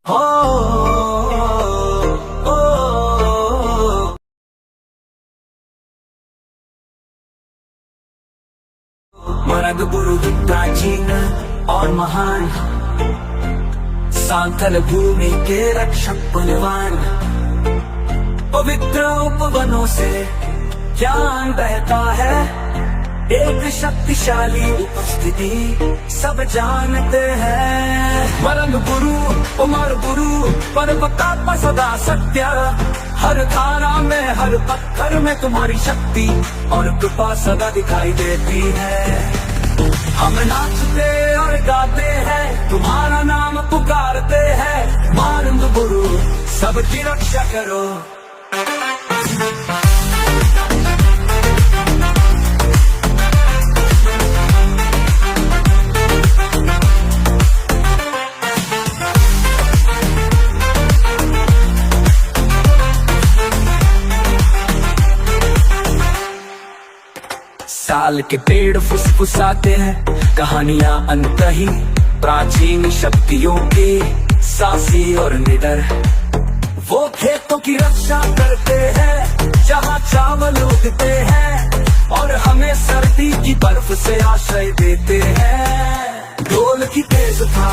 हो मरग गुरु प्राचीन और महान, सांथल भूमि के रक्षक बलवान। पवित्र उपवनों से ज्ञान बहता है, एक शक्तिशाली उपस्थिति सब जानते हैं। मरंग गुरु उमर गुरु पर्वतात्मा सदा सत्य, हर धारा में हर पत्थर में तुम्हारी शक्ति और कृपा सदा दिखाई देती है। हम नाचते और गाते हैं, तुम्हारा नाम पुकारते हैं। मरंग गुरु सबकी रक्षा करो। साल के पेड़ फुसफुसाते हैं, कहानियां अनकही प्राचीन शक्तियों की साहसी और निडर। वो खेतों की रक्षा करते हैं जहां चावल उगते हैं, और हमें सर्दी की बर्फ से आश्रय देते हैं। ढोल की तेज था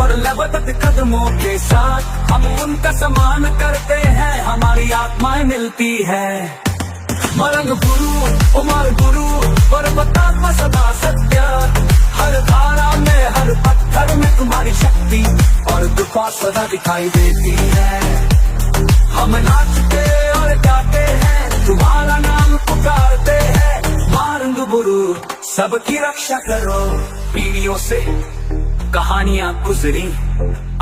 और लबत कदमों के साथ हम उनका सम्मान करते हैं, हमारी आत्माएं मिलती है। मरंग गुरु उमर गुरु पर्वतात्मा सदा सत्य, हर धारा में हर पत्थर में तुम्हारी शक्ति और कृपा सदा दिखाई देती है। हम नाचते और गाते हैं, तुम्हारा नाम पुकारते हैं। मरंग गुरु सबकी रक्षा करो। पीढ़ियों से कहानियां गुजरी,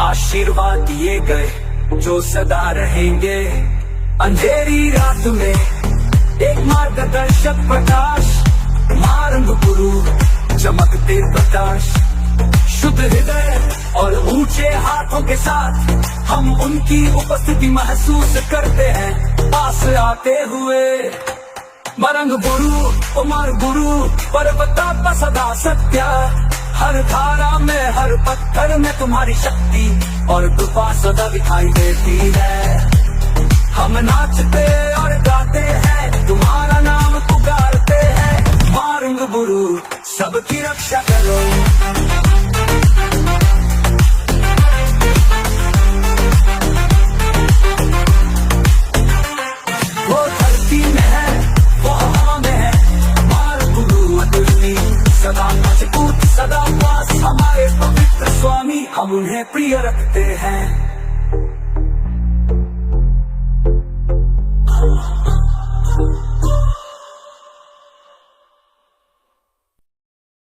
आशीर्वाद दिए गए जो सदा रहेंगे। अंधेरी रात में एक मार्गदर्शक प्रकाश, मरंग गुरु चमकते प्रकाश। शुद्ध हृदय और ऊंचे हाथों के साथ हम उनकी उपस्थिति महसूस करते हैं पास आते हुए। मरंग गुरु उमर गुरु पर्वतात्मा सदा सत्य, हर धारा में हर पत्थर में तुम्हारी शक्ति और कृपा सदा दिखाई देती है। हम नाचते और गाते हैं, तुम्हारा नाम पुकारते हैं। मरंग गुरु सबकी रक्षा करो। वो धरती में है, वो हवा में है। मरंग गुरु अतुलनीय, सदा मजबूत सदा पास, हमारे पवित्र स्वामी, हम उन्हें प्रिय रखते हैं।